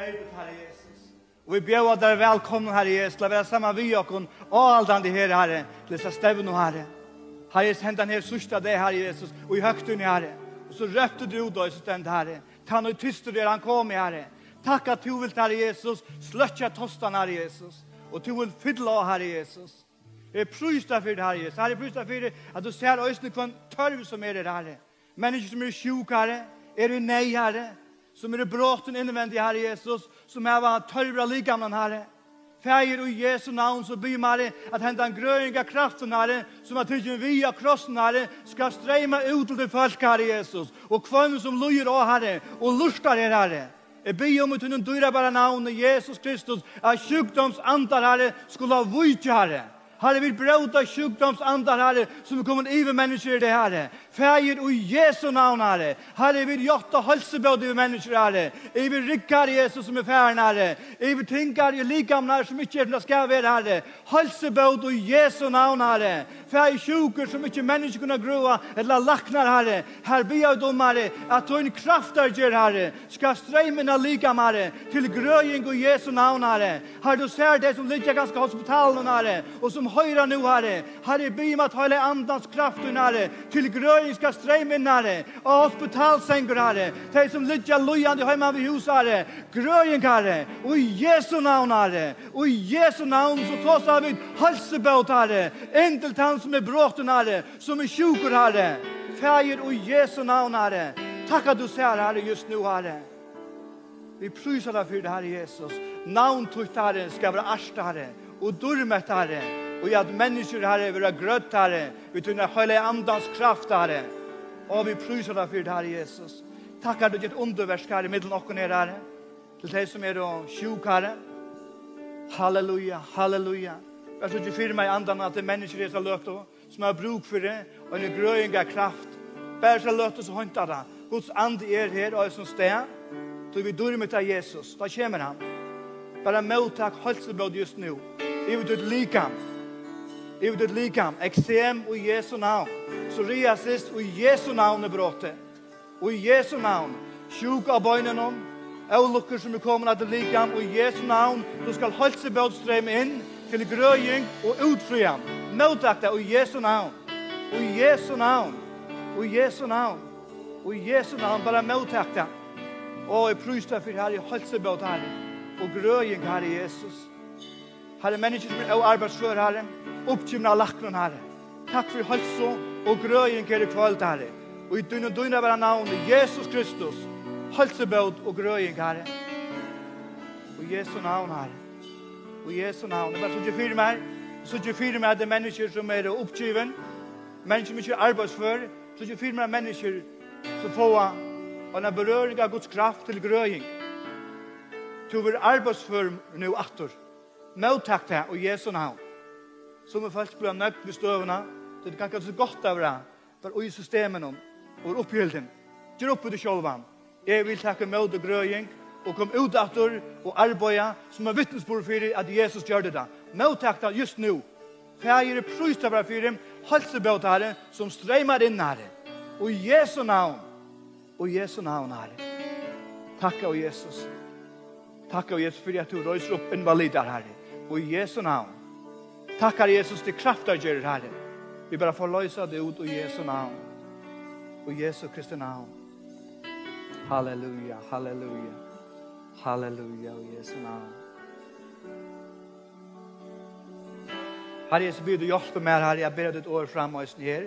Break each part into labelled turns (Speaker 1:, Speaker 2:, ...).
Speaker 1: verbet, Herre Jesus. Og vi bjør dere velkommen, Herre Jesus, til å være sammen med dere og aldri her, Herre, til disse stevne, Herre. Herre Jesus, hent den her sørste deg, Herre Jesus, og i høgtun, Herre. Og så røpte du da, så stend, Herre. Ta noe tyst der han kom, Herre. Takk at du vil, Herre Jesus, sløtja tostan, Herre Jesus. Og du vil fylle av, Herre Jesus. Jeg prøyster for det, Herre Jesus. Herre, jeg prøyster for det, at du ser øyne på en tørv som det, Herre. Mennesker som sjuk, Herre, i nei, Herre. Som bråten innvendig, Herre Jesus, som var tørvra ligamlen, Herre. Fæger og Jesu navn, så byr Herre, at hentan grøynga kraften, Herre, som tidsen via krossen, Herre, skal streima ut til folk, Herre Jesus. Og kvann som lujer av, Herre, og lustar Herre. Jeg byr om til den dyrebare navnet Jesus Kristus, at sjukdomsandar, Herre, skulle ha vujt, Herre. Herre, vi brøta sjukdomsandar, Herre, som kommer iver mennesker det, Herre. Fæger og Jesu navn, Herre. Herre, vi gjør halsebød iver mennesker, Herre. Iver rikkar Jesus som færen, Herre. Iver tinkar i likamn, Herre, som ikke det skal være, Herre. Halsebød og Jesu navn, Herre. Fæger sjuker som ikke mennesker kunne grua, eller laknar, Herre. Her blir dom, Herre, at du en kraftar gjør, Herre, skal streimene likam, Herre, til grøying og Jesu navn, Herre. Herre, du ser det som ligger ganske hospitalen, Herre, og som høyra nu, Herre. Herre, be om at hele andans kraft, Herre, til grøying skal strømme inn, Herre, og hospitalsenger, Herre, de som ligger lojande hjemme ved hus, Herre, grøying, Herre, og i Jesu navn, Herre, og i Jesu navn, så tås av et halsebøt, Herre, endelt han som bråten, Herre, som sjuker, Herre, fæger og Jesu navn, Herre. Takk at du ser, Herre, just nu, Herre. Vi pryser deg for det, Herre Jesus. Navn tog, Herre, skal være arst, Herre, og durmet, Herre, og at mennesker, Herre, vil ha grøtt, Herre, vi tunner hele andans kraft, Herre, og vi pryser deg for det, Herre Jesus. Takk at du gitt underversk, Herre, middelen okken her, Herre, til de som sjuk, Herre. Halleluja, halleluja. Jeg tror ikke for meg andan at det er mennesker er så løpt, som har bruk for det, og en grøying av kraft. Bare så løpt så håndta det. Guds ande er her, og som sted, så vi durmet av Jesus. Da kommer han. Bare mottak halsebød just nu. I vil du likam. I vil du likam. Eksem og Jesu navn. Psoriasis og Jesu navn er bråte. Og i Jesu navn. Sjuk av bøynen om. Lukker som kommer til likam. Og i Jesu navn. Du skal halsebød strømme inn til grøying og utfriam. Mottak det og i Jesu navn. Og i Jesu navn. Og i Jesu navn. Og i Jesu navn. Bare mottak det. Og jeg pryster for Herre halsebød, Herre. Og grøying, Herre Jesus. Herre, mennesker som arbeidsfør, Herre. Oppkymna lakron, Herre. Takk for halso og grøying her i kveld, Herre. Og i døgnet være navnet Jesus Kristus. Halsebød og grøying, Herre. Og Jesu navn, Herre. Og Jesu navn. Det var så ikke fire meg. Så ikke fire meg det mennesker som oppkyven. Mennesker som ikke arbeidsfør. Så ikke fire meg mennesker som får en berøring av Guds kraft til grøying. Du vil arbeidsfør nå atter. Mottak det og Jesu navn. Som først blir nøgt ved støvene. Det kan ikke så godt av det. For i systemen og opphjelden. Gjør opp i det sjølven. Jeg vil takke med og grøying. Og kom ut atter og arbeide som vittnesbord for at Jesus gjør det da. Mottak det just nå. Fæger prøyster for dem. Halsebøt, Herre, som strømmer inn, Herre. Og i Jesu navn. Og i Jesu navn, Herre. Takk av Jesus. Takk av Jesus for at du røyser opp invalider, Herre. Og i Jesu navn. Takk av Jesus til krafter gjør, Herre. Vi bare får løse det ut i Jesu navn. Og i Jesu Kristi navn. Halleluja, halleluja. Halleluja, i Jesu navn. Herre Jesus, ber du hjelpe meg, Herre. Jeg ber ditt år frem og her.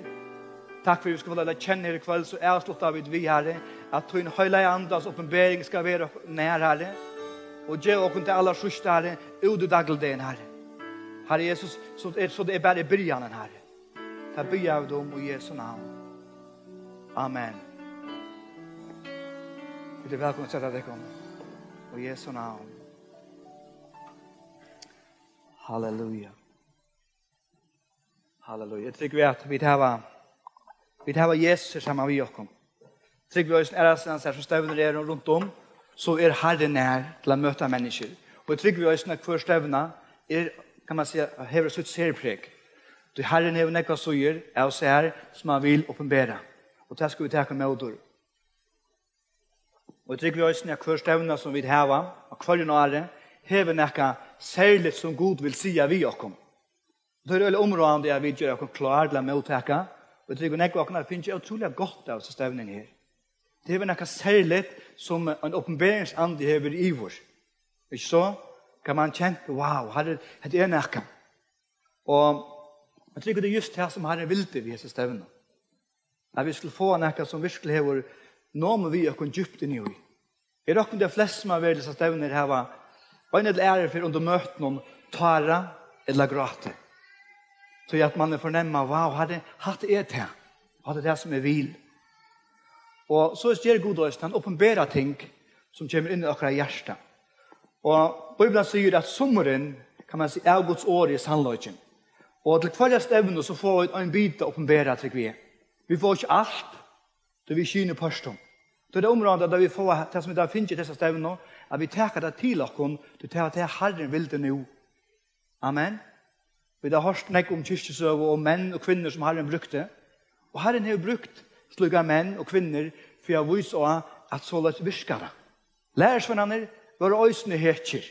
Speaker 1: Takk for at vi skal få la kjenne her i kveld, så jeg har slått av vi, Herre, at din høylige andas oppenbering skal være nær, Herre. Og gjør åkken til aller sørste, Herre, ut i dagligdagen, Herre. Herre Jesus, så det er bare begynnelsen, Herre. Ta bygge av dem i Jesu navn. Amen. Det er velkommen til å sette deg om. I Jesu navn. Halleluja. Halleluja. Jeg tror vi har Jesus sammen med oss. Jeg tror vi som støvner rundt om, så Herren nær til å møte mennesker. Og jeg tror vi at hver støvne kan man si, hever sitt særpreg. Du Herren hever nekva søyer, og ser som han vil oppenbære. Og det skal vi takke med ord. Og jeg tror vi at hver støvne som vi har, og hver året, hever nekka særligt som Gud vil sia vi okkom. Det er veldig områdende jeg vil gjøre okkom klar til å mottaka, og jeg tror nekka okkom finnes jeg utrolig godt av stevningen her. Det hever nekka særligt som en oppenberingsande hever i vår. Ikke så? Kan man kjenne, wow, det er nekka. Og jeg tror det er just det som Herren vil til vi disse stevnene. At vi skulle få nekka som virkelig hever noe vi okkom djupt inn i. Er det okkom de fleste som har vært disse stevner her og en eller ære for under møten om tara eller gråte. Så at man fornemmer, wow, hadde er det. Hadde det som er vil. Og så gjør God oss, han åpenberer ting som kommer inn i akkurat hjertet. Og Bibelen sier at sommeren, kan man si, er Guds år i sannløgjen. Og til hver stevne så får vi en bit å åpenbere til vi. Vi får ikke alt, det vi skyner pørstom. Det er det området der vi får det som vi finner i disse stevnene, at vi taker det til oss, til at det Herren vil det nå. Amen. Vi har hørt nek om kyrkjesøv og menn og kvinner som Herren brukte. Og Herren har brukt slugga menn og kvinner for å vise at så lett virker det. Lærersvennerne var øysene hetjer.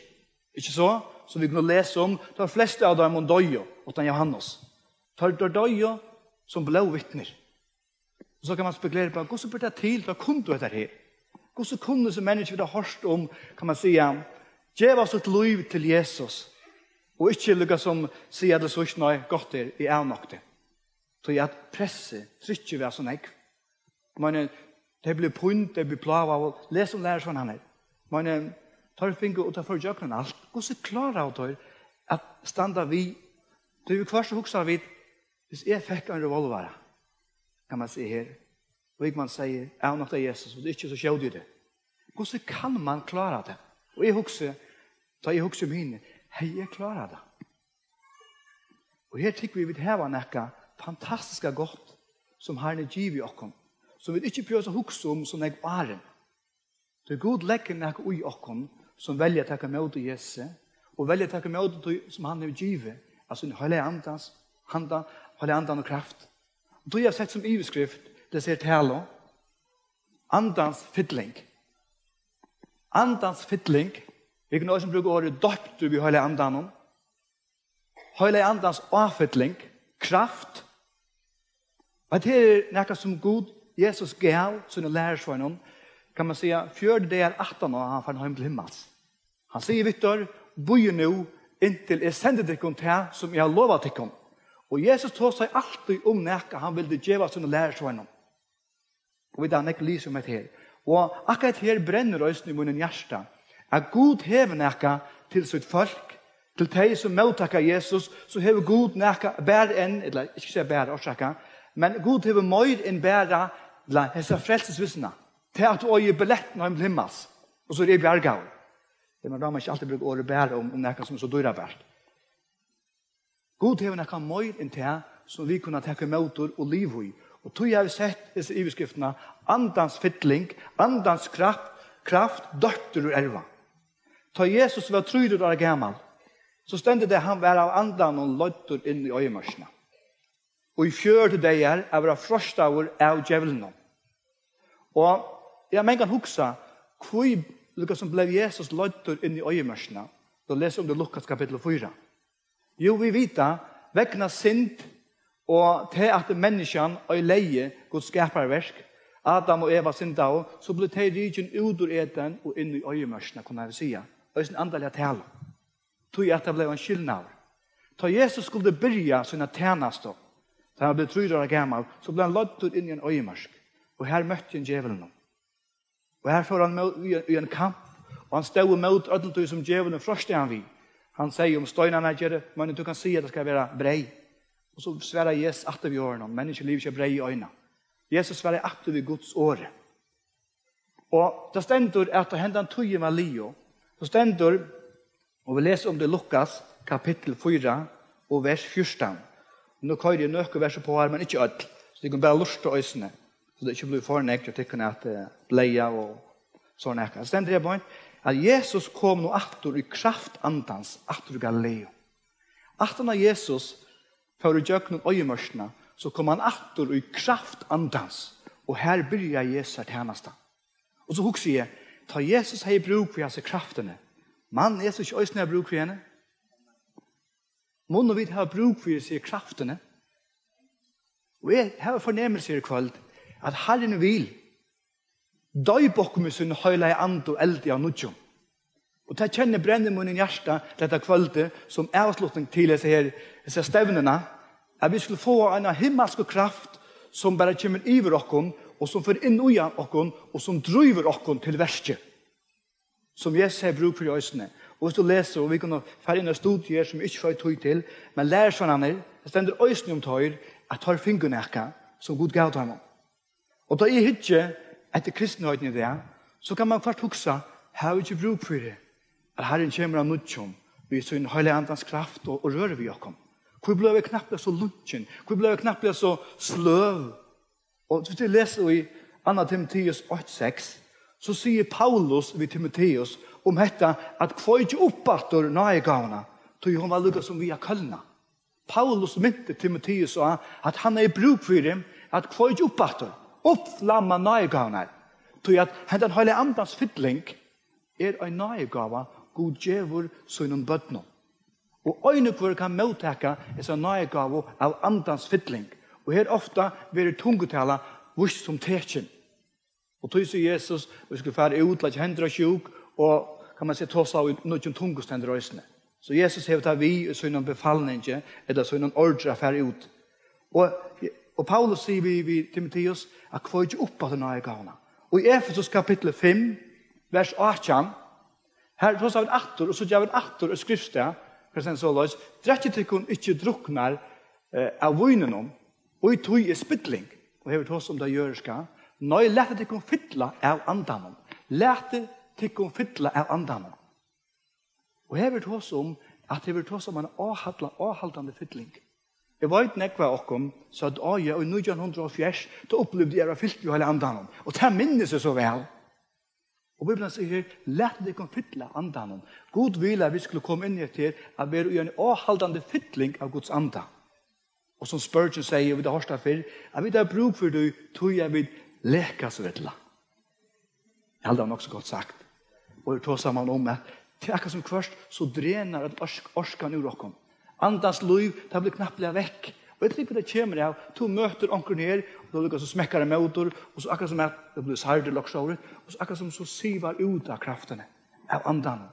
Speaker 1: Ikke så? Så vi kunne lese om de fleste av dem døye utan Johannes. De døye som ble vittner. Og så kan man spekulere på hvordan blir det til da kunne du dette her? Hvordan kunne som mennesker vi har hørt om, kan man si, gjøre oss et liv til Jesus, og ikke lykke som sier det så ikke noe godt er nok det. Så at presset trykker vi sånn jeg. Det blir punt, det blir plav av å lese om lærer sånn han er. Men tar finger og tar for jøkken alt. Hvordan klarer jeg til at standa vi, det er jo hver som hukser vi, hvis jeg fikk en revolver, kan man si her, og ikke man sier, jeg nok det Jesus, og det er ikke så kjød det. Hvordan kan man klare det? Og jeg hukser, da jeg hukser mine, hei, jeg klarer det. Og her tykker vi vil heve nekka fantastiska godt som Herren giv i okkom, som vi ikke prøver å hukse om som jeg var. Det er god lekker nekka ui okkom som velger å takke med til Jesus, og velger å takke med til som han har givet, altså en høylig andans, høylig andan og kraft. Og det jeg har sett som iveskrift, det ser tale andans fiddling. Andans fiddling, vi kan også bruke året døpt vi høylig andan. Høylig andans avfiddling, kraft. Og det er noe som God, Jesus gav sine lærersvønner, kan man si, 4. del 18 år han får hjem til himmels. Han sier, Victor, bøy nå inntil jeg sender dere til som jeg har lovet dere. Og Jesus tog seg alltid om noe han ville gjøre sine lærersvønner. Og vi da nekker lyser med her. Og akkurat her brenner øyne i munnen hjerte. At Gud hever noe til sitt folk, til de som mottaker Jesus, så hever Gud noe bare enn, eller ikke si bare årsaker, men Gud hever mer enn bare hese frelsesvissene. Til at du øye billetten om himmels. Og så er det bjergav. Det er man ikke alltid bruker året bare om noe som er så dyrebært. God hever noe mer enn til som vi kunne takke motor og liv i. Og tog jeg har sett disse iveskriftene, andans fiddling, andans kraft, døtter og elva. Ta Jesus var 3 år gammel, så stendte det han var av andan og løtter inn i øyemørsene. Og i 4. dager er det frostauer av djevelen. Og jeg mener kan huske hvor som ble Jesus løtter inn i øyemørsene. Da leser om det Lukas kapittel 4. Jo, vi vet vekkene synd og til at menneskene og leie Guds skaperverk, Adam og Eva synda av, så ble de ryggen ut ur eten og inn i øyemørsene, kunne jeg si. Og sin andelige tale. Tog at det ble en skyldnad. Da Jesus skulle begynne sine tjenester, da han ble 3 år gammel, så ble han løtt inn i en øyemørsk. Og her møtte han djevelen. Og her får han i en kamp, og han stod mot ødelt som djevelen frostet han vid. Han sier om støynene gjør, men du kan si at det skal være brei. Og så sverre Jesus at vi gjør noe. Menneskeliv ikke brei i øynene. Jesus sverre at vi Guds åre. Og det stender at det hendte han tog med Leo. Det stender, og vi leser om det Lukas kapittel 4 og vers 14. Nå kører jeg nøkke verset på her, men ikke alt. Så de kan bare lurt til øysene. Så det ikke blir for nekt at de kan bleie og sånn ekka. Det stender jeg på at Jesus kom nå atter i kraft andans, atter i Galileo. Atter når Jesus for å gjøre noen øyemørsene, så kom han atter i kraft andans. Og her begynner Jesus tjeneste. Og så husker jeg, ta Jesus har bruk for disse kraftene. Man er så ikke øyne bruk for henne. Mån og vi har bruk for seg kraftene. Og jeg har fornemmelse i kveld at Herren vil døy bakom i sin høyla i and og eld av nødjum. Og det kjenner brenner munnen hjärsta dette kveldet som avslutning til disse stevnene, at vi skulle få en himmelsk kraft som bare kommer iver okken, og som får inn i okken, og som driver okken til verset. Som Jesus har bruk for i øsene. Og hvis du leser, og vi kan fære inn i studier som ikke får tøy til, men lærer sånn han det stender øsene om tøyer, at tar fingrene som Gud gav til ham. Og da er ikke etter kristenhøyden i det, så kan man kvart huske, har vi ikke bruk for det, at Herren kommer av nødtjom, vi sin høylige andans kraft og rører vi oss. Hvor ble vi knapt så lunsjen? Hvor ble vi knapt så sløv? Og hvis vi leser i 2. Timotheus 8:6, så sier Paulus ved Timotheus om dette at kvar ikke oppbatter nøygavene, til hun var lukket som vi har kølna. Paulus mynte Timotheus at han er i bruk for dem, at kvar ikke oppbatter, oppflamma nøygavene, til at den høylige andans fytling er en nøygave god djevor sønnen bøtner. Og øyne hvor kan mottake er så nøygave av andans fytling. Og her ofte blir tungetala vurs som tekjen. Og tog sier Jesus, vi skulle fære ut, lage hender og sjuk, og kan man se tås av noen tungestender røysene. Så Jesus har tatt vi i sønnen befallning, eller sønnen ordre fære ut. Og Paulus sier vi Timotheus, at kvar ikke opp av den nøygavene. Og i Efesos kapittel 5, vers 18, her tås av en aktor, og så gjør en aktor og skriftsted, president Soløys, drekket ikke druknar av vøynen og i tog er spytling, og hever tås om det gjør skal, nøy lette til fytla av andanen. Lette til fytla av andanen. Og hever tås om at hever tås om en avhaldende fytling. Jeg vet nekva okkom, så at Øye og 1940 da opplevde jeg å fylte jo hele andanen. Og det minnes jeg så vel. Og Bibelen sier, lette til fytla av andanen. God vil at vi skulle komme inn til at vi er i en avhaldende fytling av Guds anda. Og som Spurgeon sier, vi har hørt det før, at vi har bruk for det, tror jeg vi lekas vedla. Jeg hadde nok så godt sagt. Og jeg tog sammen om at til akkurat som først, så drener et orskan ur okkom. Andans liv, det blir knapt vekk. Og jeg tror det kommer av, to møter onker ned, og da lukkar så smekkar en motor, og så akkurat som at det blir sarder loksåret, og så akkurat som så sivar ut av kraftene, av andan.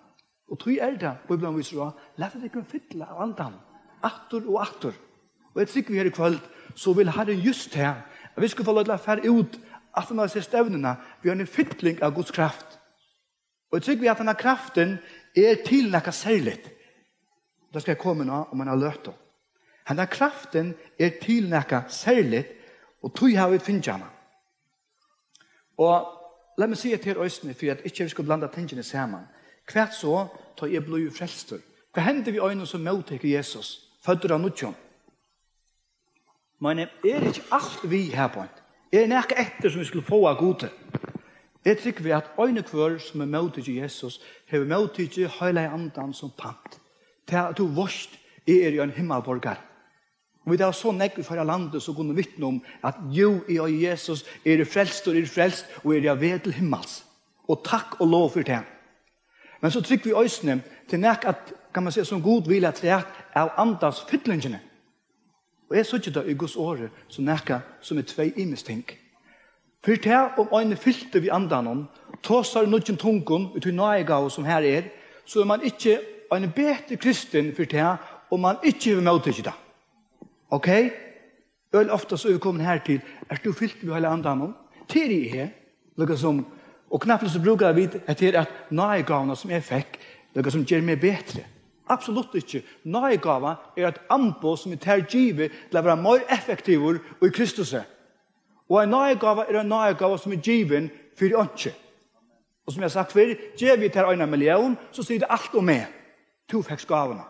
Speaker 1: Og tog det, Bibelen viser da, lett det ikke fytle av andan, atter og atter. Og jeg tror vi her i kveld, så vil Herren just her, at vi skal få lov til å fære ut at denne ser stevnene, vi har en fytling av Guds kraft. Og jeg tror vi at denne kraften er tilnækket særlig. Da skal jeg komme nå om man har lørt. Denne kraften er tilnækket særlig, og tog har vi finnet. Og la meg si til Østene, for at ikke vi skal blande tingene sammen. Hva så, tar jeg blod frelster? Hva hender vi øynene som møter Jesus? Fødder av nødjon? Men er ikke alt vi her på en? Er det ikke etter som vi skulle få av gode? Jeg tror vi at øyne hver som er møter Jesus, har møter hele andan som pant. Til at du vorst er i en himmelborger. Og vi har så nekk for landet så kunne vittne om at jo, i og Jesus er frelst og er ved til himmels. Og takk og lov for det. Men så trykker vi øysene til nekk at, kan man si, som god vil at det er av andans fytlingene. Og jeg så ikke det i Guds året som nekka som er tvei imesting. For det om øynene fylte vi andan tåsar nødgen tungen ut i nøygav som her er, så er man ikke en bedre kristen for det om man ikke vil møte det. Ok? Øl ofte så er vi kommet her til, du fyllt vi hele andan til det her, noe som, og knapt så bruker jeg vidt etter at nøygavene som jeg fikk, noe som gjør meg bedre. Absolutt ikke. Nøygava er et anbå som er tergivet til å være mer effektiver i Kristus. Og en nøygava er en nøygava som er given for åndsje. Og som jeg har sagt før, gjør vi til 1 million, så sier det alt om meg. To fikk gavene.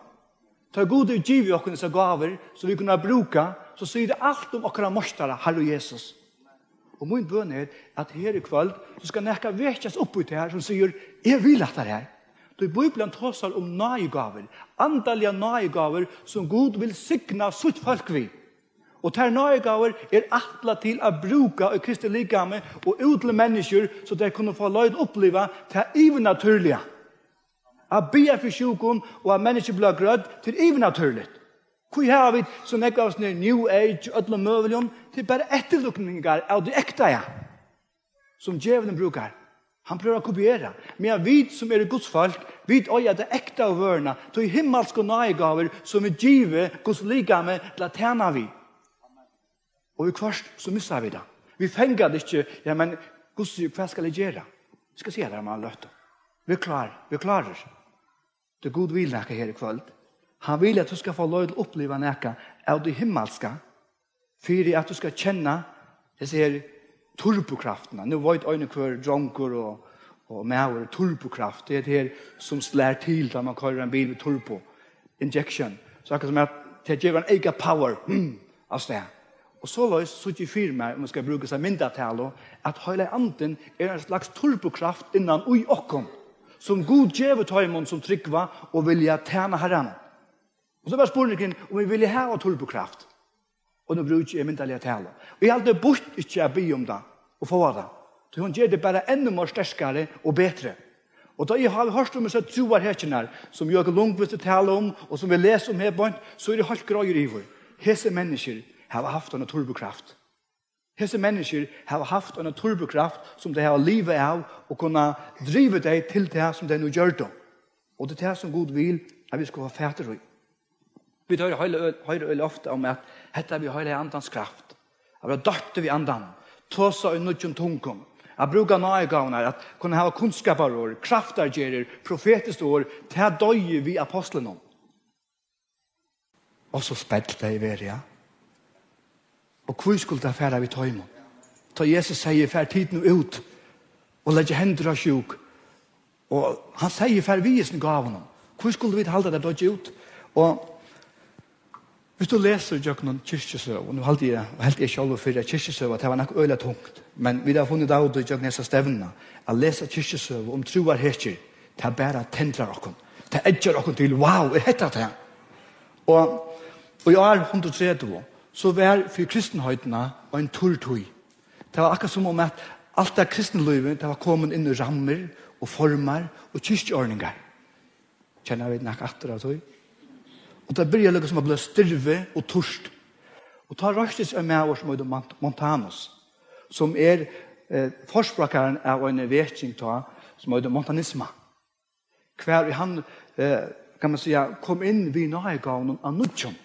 Speaker 1: Ta god og giv oss disse gaver, så vi kunne bruke, så sier det alt om okkara morstere, Herre Jesus. Og min bøn er at her i kveld, så skal nekka vekjes opp ut her, som sier, jeg vil at det her. Da i Bibelen tåsar om nøygaver, andalige nøygaver, som Gud vil signa sutt folk vi. Og ter nøygaver er atla til å bruke i Kristi likame og utle mennesker, så de kunne få løyd oppleva til even naturlige. Att bia för sjukon och att människor blir gröd till even naturligt. Hur har vi så nekka oss ner New Age och alla möjligen till bara efterlukningar av det äkta ja. Som djävulen brukar. Han prövar att kopiera. Men vi som är Guds folk, vi öjar det äkta av vörna, till himmelska nöjgaver som är givet Guds ligame till att tjäna vi. Och i kvart så missar vi det. Vi fänger det inte, ja men Guds vad ska jag göra? Vi ska se det man löter. Vi klarar. Det är god vill näka här i kväll. Han vill att du ska få lov att uppleva näka av det himmelska. För att du ska känna det ser turbokrafterna. Nu vet jag för dronker och mäver turbokraft. Det är det som slår till när man kör en bil med turbo. Injection. Så akkurat som att det ger en egen power av det. Och så lös så inte firma om man ska bruka sig myndatal att hela anden är en slags turbokraft innan ui okkom. Som god djävul tar som tryckva och vilja tjäna herran. Och så var spårningen om vi vill ha turbokraft. Och nu brukar jag myndaliga tala. Och jag hade bort inte att be om det och få det. Så hon gör det bara ännu mer starkare och bättre. Och då jag har hört om så troar här som jag långvist att tala om och som vi läser om här på så är det helt gröjer i vår. Hese människor har haft en turbokraft. Hese människor har haft en turbokraft som de har livet av och kunna driva dig till det som de nu gör då. Och det är det som Gud vill att vi ska ha fäter i. Vi tar höjre ofta om att detta vi höjre andans kraft. Att vi dörte vi andan. Tåsa i nudgen tungkom. Att bruka nöjgavnar. Att kunna ha kunskapar och kraftargerer. Profetiskt år. Till döje vi apostlen om. Och så spett det i verja. Och hur skulle det färra vi ta imot? Ta Jesus säger färd tiden ut. Och lägger händer av sjuk. Och han säger färd vi i sin gav honom. Hur skulle vi hålla det döje ut? Och hvis du leser Jöknon kyrkjesøv, og nå halte jeg selv for kyrkjesøv, at det var nok øyla tungt, men vi har funnet av det i Jöknon disse stevnene, å lese kyrkjesøv om troar heter, det er bare tendrer okken, det edger okken til, wow, heter det? Og i år 130, så var for kristenhøytene en turtøy. Det var akkurat som om at alt det kristenløyvet, det var kommet inn i rammer og former og kyrkjeordninger. Kjenner vi nok atter av tøy? Og det börjar liksom som att bli styrve och torst. Och ta röstes med oss med Montanus, som är forspråkaren av en vetning som är montanisma. Kvar han kan man säga kom in vid nöjgavnen av nudjon,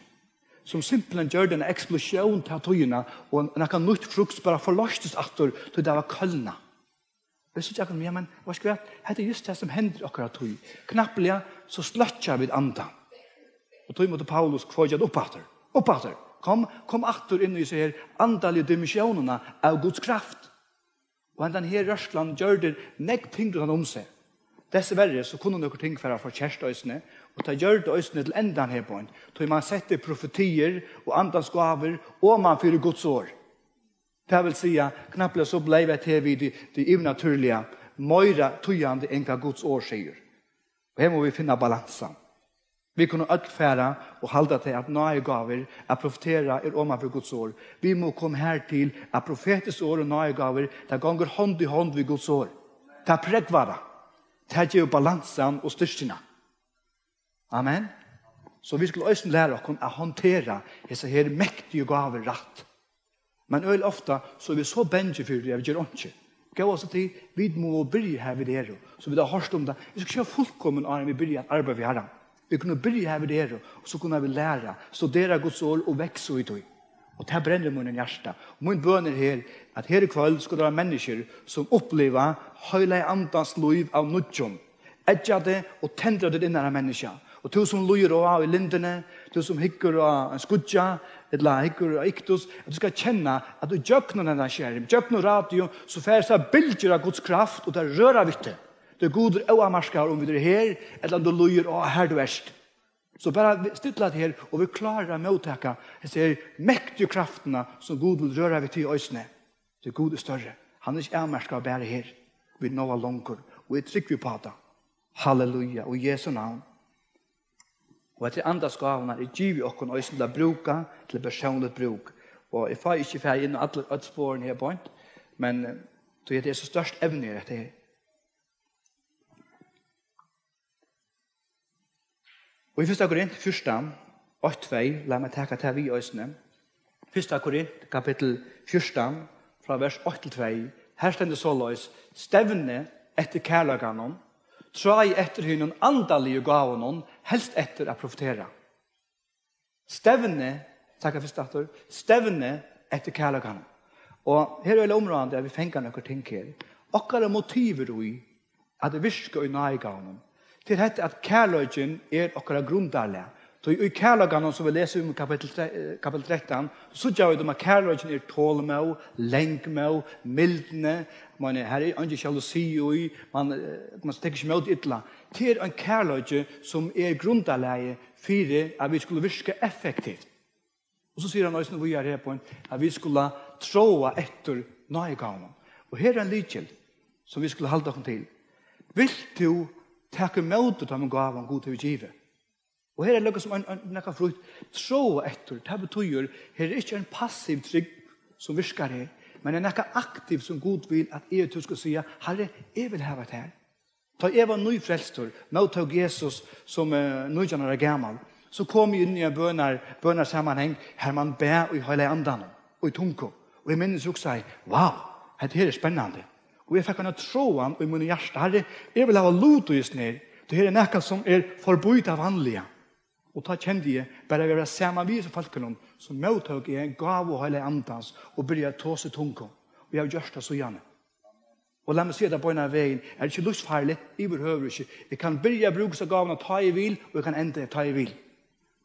Speaker 1: som simpelthen gör en explosion till tøyene, och en kan nytt frukt bara förlöstes efter till det var kölna. Det så jag kan men vad ska jag det är just det som händer akkurat tøy. Knapplega så slötjar vi andan. Og tog mot Paulus kvaget oppater. Kom atter inn i seg her andalige dimensjonene av Guds kraft. Og den her rørsland gjør det nekk ting om seg. Dessverre så kunne noen ting for kjærstøysene, og det gjør det øysene til endan her på en. Tog man setter profetier og andans gaver, og man fyrer Guds år. Det vil si, knappelig så ble jeg til vid det unaturlige, møyre tøyende enn hva Guds år sier. Og her må vi finne balansen. Vi kunne utfæra og halda til at nøygaver, at profetera om for Guds år. Vi må komme her til at profetisk år og nøygaver, det ganger hånd i hånd ved Guds år. Det er pregvara. Det gjør balansen og styrstene. Amen. Så vi skulle også lære oss å håndtere disse her mektige gaver rett. Men øyelig ofte så er vi så benge for det, vi gjør ikke. Gå også til, vi må byrje her ved det, så vi har hørt om det. Vi skal ikke fullkommen av vi byrje at arbeide ved Herren. Vi kunne byrje her ved det, og så kunne vi lære, studere Guds ord og vekse ut i. Og det brenner munnen hjärsta. Og min bøn her, at her i kveld skal det være mennesker som opplever høyla andans liv av nudjon. Edja det og tendra det innan av mennesker. Og du som lujer av i lindene, du som hikker av en skudja, eller hikker av iktus, at du skal kjenne at du gjøkner denne skjerm, gjøkner radio, så færes det bilder av Guds kraft, og det rører vitte. Det er goder og amarskar om vi er her, eller om du lujer av her du erst. Så bare stilla det her, og vi klarer å mottaka disse mektige kraftene som God vil røre vitt i øysene. Det er god og større. Han er ikke amarskar bare her. Vi er noe langer, og jeg trykker på det. Halleluja, og Jesu navn. Og etter andre skavene er givet oss øyne til å bruke, til personlig bruk. Og jeg får ikke ferdig inn alle spårene her på, men det er så størst evne i dette her. Og i 1. Korint 1, 8-2, la meg takke til vi i øsene. 1. Korint, kapittel 14, fra vers 8-2, her stender så løs, stevne etter kærløkene, trai etter hynnen andalige gavene, helst etter å profetera. Stevne, takk for starter, stevne etter kærløkene. Og her er det området der vi fengar noen ting her. Okkara motiver i at det virker i nøygavene. Til dette at kærløkene er okkara grundarlige. Så i kærløkene som vi leser om kapitel 13, så gjør vi dem at kærløkene er tålmå, lengmå, mildne, man er her er ikke sjalusi i, man tenker ikke med ytla. Det er en kærløkene som er grundarlige for at vi skulle virke effektivt. Og så sier han også når vi er her på at vi skulle tråa etter nøygavene. Og her er en lydkjeld som vi skulle halde oss til. Vil du takke møtet av en gav om god til å give? Og her er det som en frukt. Tråa etter, det betyr, her er ikke en passiv trygg som virker her, men en aktiv som god vil at jeg skal si, Herre, jeg vil ha det her. Da jeg var nyfrelster, mottog Jesus som nøyjaner er gammel, så kom jeg inn i en bønner sammenheng, her man ber i hele andan og i tunko. Og jeg minnes også, wow, dette her er spennende. Og jeg fikk henne tråden i min hjerte, Herre, jeg vil ha lotus ned, det her er noe som er forbøyd av vanlige. Og da kjente jeg bare å være sammen med folkene som mottog jeg en gav og hele andans og begynte å ta seg tunko. Og jeg har gjort det så gjerne. Og la meg si det på en veien, er det ikke lustfarlig, jeg behøver ikke. Jeg kan begynne å bruke seg gaven og ta i vil, og jeg kan ende ta i vil.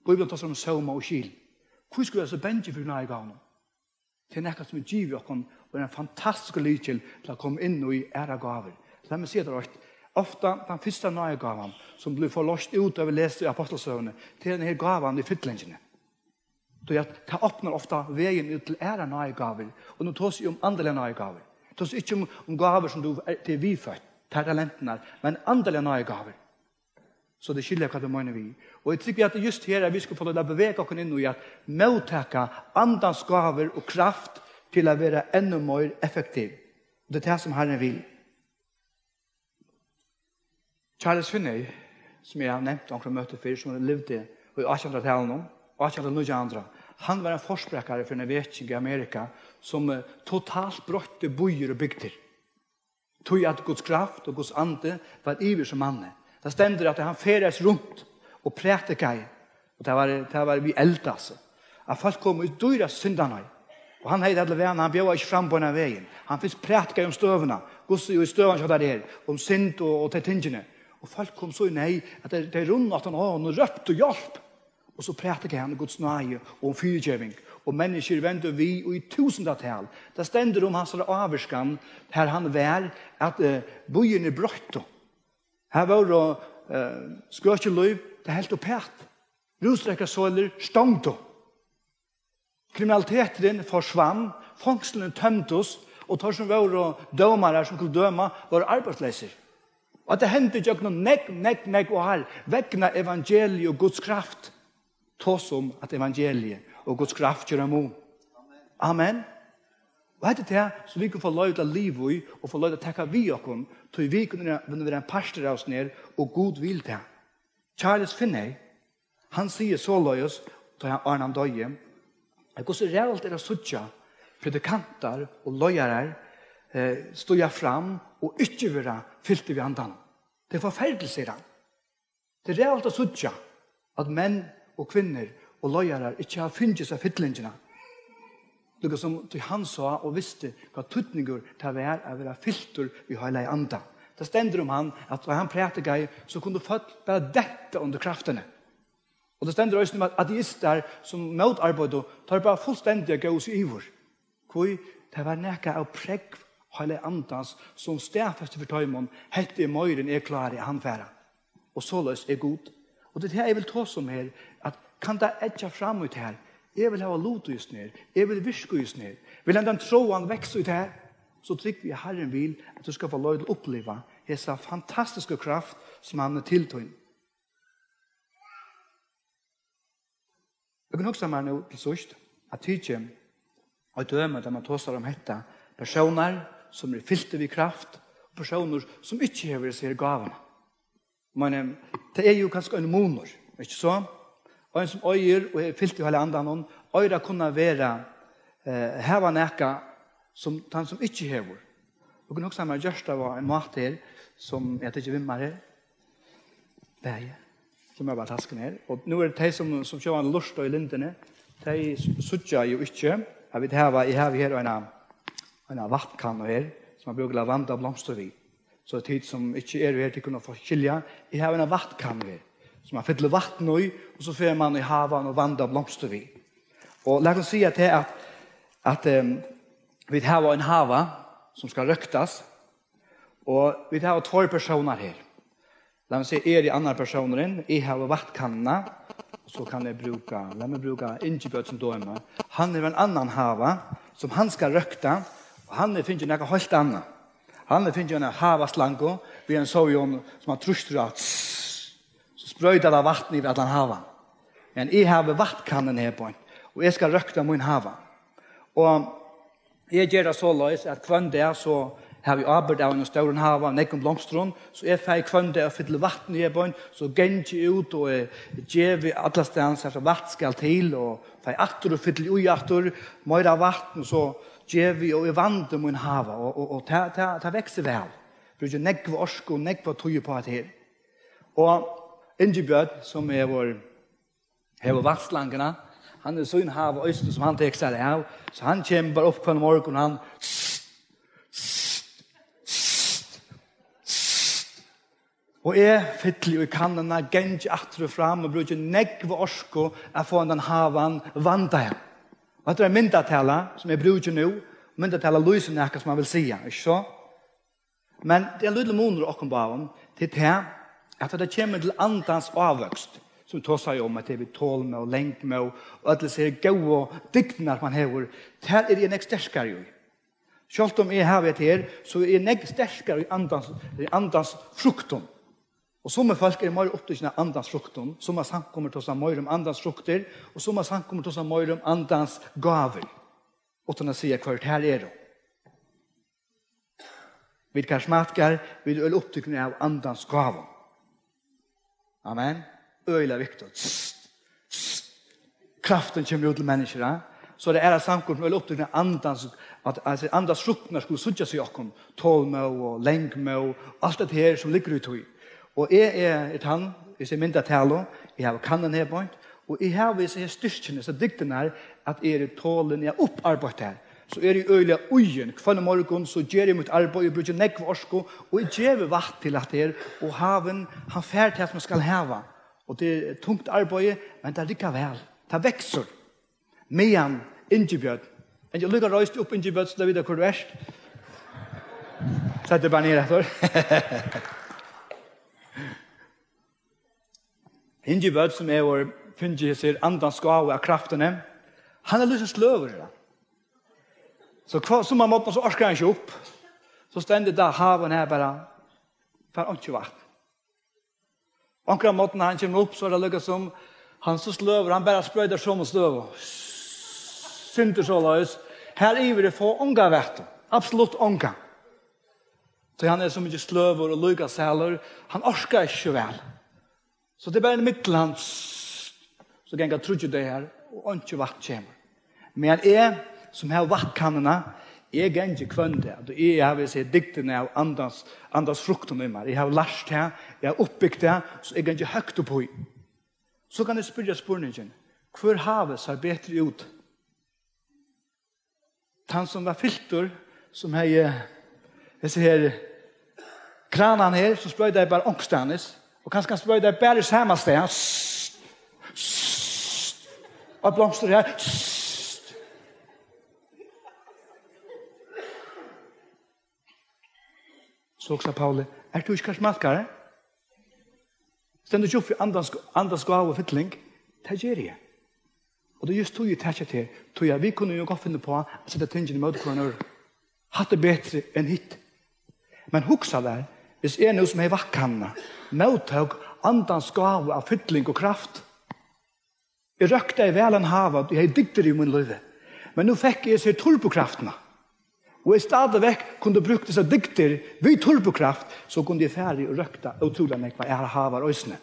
Speaker 1: Bibelen tar seg om søvma og skil. Hvor skulle jeg så benge for denne gaven? Det er noe som giver oss og en fantastisk lydkjell til å komme inn i ære gaver. La meg si det rett. Ofta den første nye gaven som blir forløst ut av å lese i apostelsøvnene til denne gaven i fytlingene. Det åpner ofte veien ut til ære nye gaver. Og nå tar seg om andre nye gaver. Det tar seg ikke om gaver som du er vidfødt, talentene, men andre nye gaver. Så det skiljer hva det mener vi. Og jeg tykker at det just her vi skal få lov å bevege oss inn i at mottake andans gaver og kraft til å være enda mer effektiv. Det er det som Herren vil. Charles Finney, som jeg har nevnt omkring møte før, som levde i 1800-tallet, 1800, han var en forsprekkere for en vetting i Amerika som totalt brøtte byer og bygder. Tog at Guds kraft og Guds ande var iver som manne. Det stender at han feres rundt og prætikar. Og det var vi eldas. At folk kom ut dyra syndene. Og han heide alle veiene, han bjør ikke fram på denne veien. Han finnes prætikar om støvene. Guds i støvene som der om synd og til tingene. Og folk kom så nei, at det er rundt at han og røpt og hjelp. Og så prætikar han Guds nøye og fyrtjøving. Og mennesker venter vi og i tusendatal. Det stender om hans avvarskan her han vær at byen er brøtt. Her var det skrøtjeløy, det er helt oppert. Rusrekkasåler stångte. Kriminaliteten forsvann, fangslene tømtes, og tar som var dømere som kunne døme, var arbeidsløser. Og at det hendte ikke noe nekk og her, vekkene evangeliet og Guds kraft. Ta som at evangeliet og Guds kraft gjør imot. Amen. Og dette er det så vi kan få lov til å leve i, og få lov til å takke vi oss, til vi kunne være en pastor av oss ned, og god vil til. Charles Finney, han sier så løs, da han Arne døye, at hvordan reelt er det suttje, predikanter og løyere stod jeg fram, og ikke være fylte ved andan. Det er forferdelig, sier han. Det er reelt er suttje, at menn og kvinner og løyere ikke har funnet seg fytlingene. Lukket som han sa og visste hva tøtninger til å være filter i hele andan. Det stender om han at når han prætikar så kunne folk bare dette under kraftene. Og det stender også om at ateister som motarbeider tar bare fullstendig å gå oss i ivor. Hvor det var nekka av pregg hele andans som stedfeste for tøymon hette i møyren er klare i handfæra. Og såløs er god. Og det er det jeg vil ta som her at kan det etja fram ut her. Jeg vil ha lot ut ned. Jeg vil virke ut ned. Vil den troen vekse ut her, så trykker vi Herren vil at du skal få lov til å oppleve disse fantastiske kraft som han er tiltøyende. Jeg kan huske meg nå til sørst at tidlig og døme der man tåser om dette personer som er fylte ved kraft og personer som ikke har vært seg gavene. Men det er jo kanskje en monor. Ikke så? Og en som øyer og er fyllt i hele andan, øyre kunne være heva nækka som han som ikke hever. Og kunne også ha med gjørst av en mat her som jeg ikke vimmer her. Det er jeg. Som er bare tasken her. Og nå er det de som kjører en lust i lindene. De sutja jo ikke. Jeg vet her en vattkanne her som man bruker lavanda og blomster vid. Så tid som ikke er her til å kunne få skilja. Jeg har en vattkanne her som man fyller vatten i, og så fører man i havan og vanda og blomster vid. Og la oss si at vi har en hava som skal røktas, og vi har 2 personer her. La oss si de andre personer, jeg har vattkannene, og så kan jeg bruke Ingebjørn som døme. Han er en annan hava som han skal røkta, og han finner noe helt annet. Han finner en havaslango, vi en sojon som han truster av, så sprøyder det vatten i at han hava. Men jeg har vattkannen her på, og jeg skal røkta min hava. Og jeg gjør det så løs at kvann der så har vi arbeid av en større hava, nekken blomstron, så jeg fikk kvann der og fyller vatten i bøyn, så gengi ut og gjør vi alle stedene så vatt skal til, og fikk atter og fyller ui atter, møyre vatten, så gjør vi og vandrer min hava, og det vekser vel. Bruker nekv orsk og nekv tøye på det her. Og Ingebjørn, som er vår vatslangene, han er sånn hav og østen som han tek seg av, så han kommer bare opp på en morgen, han og jeg fyller i kannene, gengi atter og fram, og bruker nekv orsko å få den havan vanda her. Og det er myndatala, som jeg bruker nå, myndatala lyser nekka som man vil si, ikke så? Men det er lydelig måneder åkken på av til det at det kommer til andans avvøkst, som tar seg om at det blir tål med og lengt med, og at det ser gode og diktene at man hever. Her er det nek sterskere jo. Selv om jeg har det her, så er nek sterskere i andans frukten. Og som folk er mer opptrykkende av andans frukten, som samkommer til oss mer om andans frukter, og som samkommer til oss mer om andans gaver. Utan å si hva her er det. Vi karismatiker vil øle opptrykkende av andans gaver. Amen. Øyla viktig. Kraften kommer ut til mennesker. Så det er samkommet med opptrykkende av andans fruktene skulle sutja seg okkom. Tålmå og lengmå og alt det her som ligger ut i. Og jeg er et han, jeg ser mynda talo, jeg har kannen her på, og jeg har visse her styrkene, så dykten er at jeg er tålen, jeg har opparbeidt her. Så er jeg øyelig ugen, kvann morgen, så gjør jeg mitt arbeid, jeg bruker nekv orsko, og jeg gjør vatt til at det og haven, han fær til at man skal hava. Og det er tungt arbeid, men det er likevel. Det vekser. Medan Ingebjørn. Men jeg lykker røyst opp Ingebjørn, så det videre hvor du er. Sett det bare ned etter. Ingebjørn, som er finner seg andans gav av kraftene, han er lyst til sløver. Så som man måtte, så orsker han ikke opp. Så stender da haven her bare, for han ikke vatt. Omkring måten han kommer opp, så er det lykket som han så sløver, han bare sprøyder som og sløver. Synder så løs. Her i vil det få unga vett. Absolutt unga. Så han er så mye sløver og lykket sæler. Han orsker ikke vel. Så det er bare en middelhans. Så ganger trodde det her, og ikke vatt kommer. Men jeg, som har vattkannene, jeg ganger ikke kvønde. Jeg har vil si diktene av andans frukten i meg. Jeg har lært det, jeg har oppbyggt det, så jeg ganger ikke høyt opp i. Så kan jeg spørre spørningen, hvor havet ser bedre ut? Han som var filter, som har disse her kranene her, så spør jeg bare ångstanes, og kanskje kan spør jeg bare samme sted. Og blomster her. Så også Paule, er du ikke karismatikere? Stendur ikke opp i andans gav og fytling? Det gjør jeg. Og det er just tog jeg tætja til, tog jeg, vi kunne jo godt finne på å sette tingene i møte hverandre. Hatt det bedre enn hit. Men huksa der, hvis er noe som er vakkanna, møttøk andans gav av fytling og kraft. Jeg røkte i vel en havet, jeg dykter i min liv. Men nå fikk jeg seg turbokraftene. Og i stadig vekk kunne bruke disse dykter ved turbokraft, så kunne jeg ferdig og røkta utrolig meg hva jeg har havet øsene.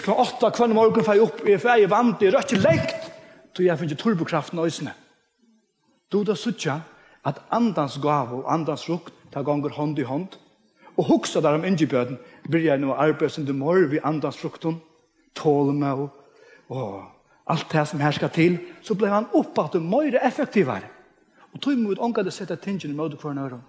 Speaker 1: klokka 8 hver morgen får jeg opp, jeg får vant, jeg røkker lengt, så jeg finner turbokraften og øsene. Du da sutja at andans gav og andans frukt tar ganger hånd i hånd, og hugsa der om inngebjøden, blir jeg nå arbeid som du må ved andans frukten, tålme og alt det som her skal til, så ble han oppåt og mer effektivere. Og tog mot ångade sette tingene med hver nøren.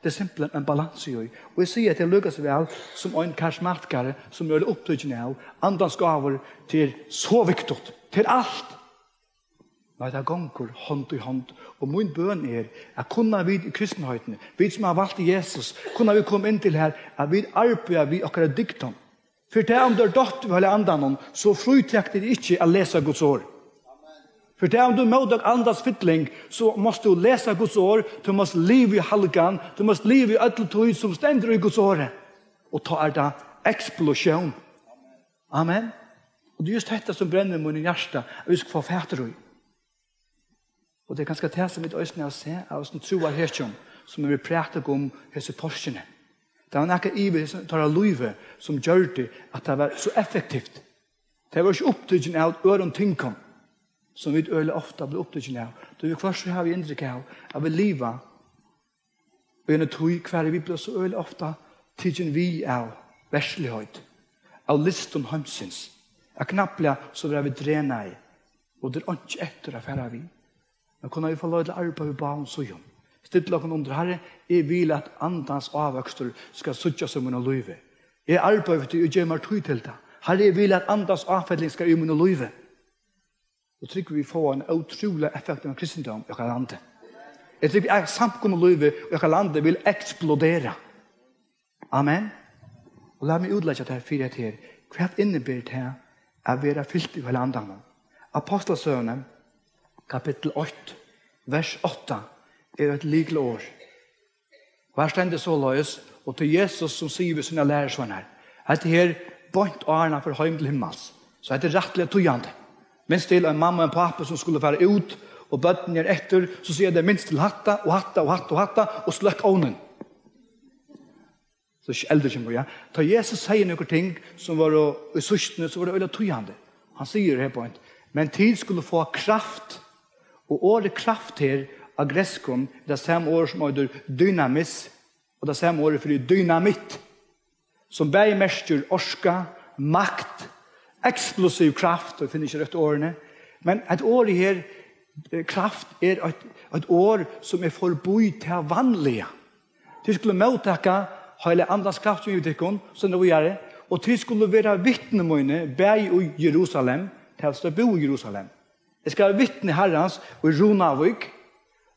Speaker 1: Det er simpelthen en balanse i. Og jeg sier at jeg lykkes vel som en karismatikere som gjør det opptrykkende av andans gaver til så viktig, til alt. Nei, det ganger hånd i hånd. Og min bøn at kunne vi i kristenhøytene, vi som har valgt Jesus, kunne vi komme inn til her, at vi arbeider vi akkurat diktum. For det om du er dødt ved hele andan, så frutrekter det ikke å lese Guds ord. For det om du møter andras fytling, så måste du lese Guds ord, du måste leve i halgan, du måste leve i ødeltøy som stender i Guds ord. Og ta det eksplosjon. Amen. Og det er just dette som brenner min hjerte, at vi skal få fæter i. Og det er ganske det som vi øyne å se, av oss troer herkjøn, som vi prater om hese torskene. Det var nekka iver som tar av livet, som gjør det at det var så effektivt. Det var ikke opptrykken av øren tingkom, som vi øyne ofte blir opptrykken av. Da vi først har vi inntrykk av at vi lever, og en tog hver vi blir så øyne ofte trykken vi av verslighet, av listen hømsins. Jeg knappelig så vil vi drene i, og det er ikke etter affære vi. Men kunne vi få lov til arbeid på banen så gjør. Stille dere under Herre, jeg vil at andans avvøkster skal suttje som min løyve. Jeg arbeider til å gjøre meg tøy til det. Herre, jeg vil at andans avfelling skal gjøre min løyve. Og trykker vi få en utrolig effekt av kristendom i dette landet. Jeg trykker at samkomne løyve i dette landet vil eksplodere. Amen. Og la meg utlegge det her fire til. Hva innebærer det her å være fyllt i hele andene? Apostelsøvnen, kapittel 8, vers 8, er et likelig år. Hva stender så løs, og til Jesus som sier ved sine lærersvenner, at det her bønt årene for høym til himmels, så er det rettelig tøyende. Minst til en mamma og en pappa som skulle være ut, og bøtten er etter, så sier det minst til hatta, og hatta, og hatta, og hatta, og sløkk ånden. Så ikke eldre kommer, ja. Da Jesus sier noen ting som var i sørstene, så var det veldig tøyende. Han sier her på en, men tid skulle få kraft, og året kraft her, av greskon, det samme ord som er dynamis, og det samme ord for dynamitt, som bare mestjer orska, makt, eksplosiv kraft, og jeg finner ikke rett årene, men et år her, kraft er et år som er forbud til vanlige. De skulle mottakke hele andres kraft som vi tykker, som det vi gjør, og de skulle være vittnemøyne, bare i Jerusalem, til å bo i Jerusalem. Jeg skal være vittne herrens, og i Ronavik,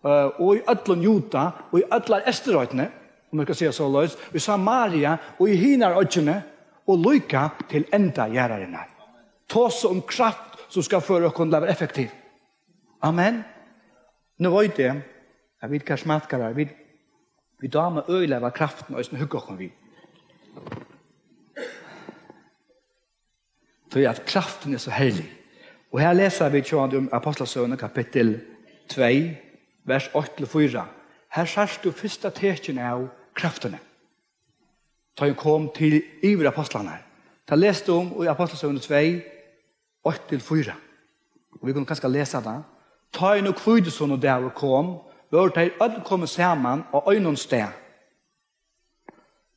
Speaker 1: og i Øtland Jota, og i Øtland Esterøytene, om jeg kan si så løs, og i Samaria, og i Hinar-øytene, og lykka til enda gjerrerne. Tåse om kraft som skal føre å kunne være effektiv. Amen. Nå vet jeg, jeg vet hva smatkere, vi damer øyler av kraften, og jeg hugger vi. Så at kraften er så herlig. Og her leser vi om Apostelsøvnen kapittel 2, vers 8-4. Her sørst du første tekjen av kraftene. Da hun kom til iver apostlene. Da leste om i Apostelsøvnen 2, 8-4. Og vi kunne kanskje lese det. Ta hun og kvideson og der kom, var de øde komme sammen og øynene sted.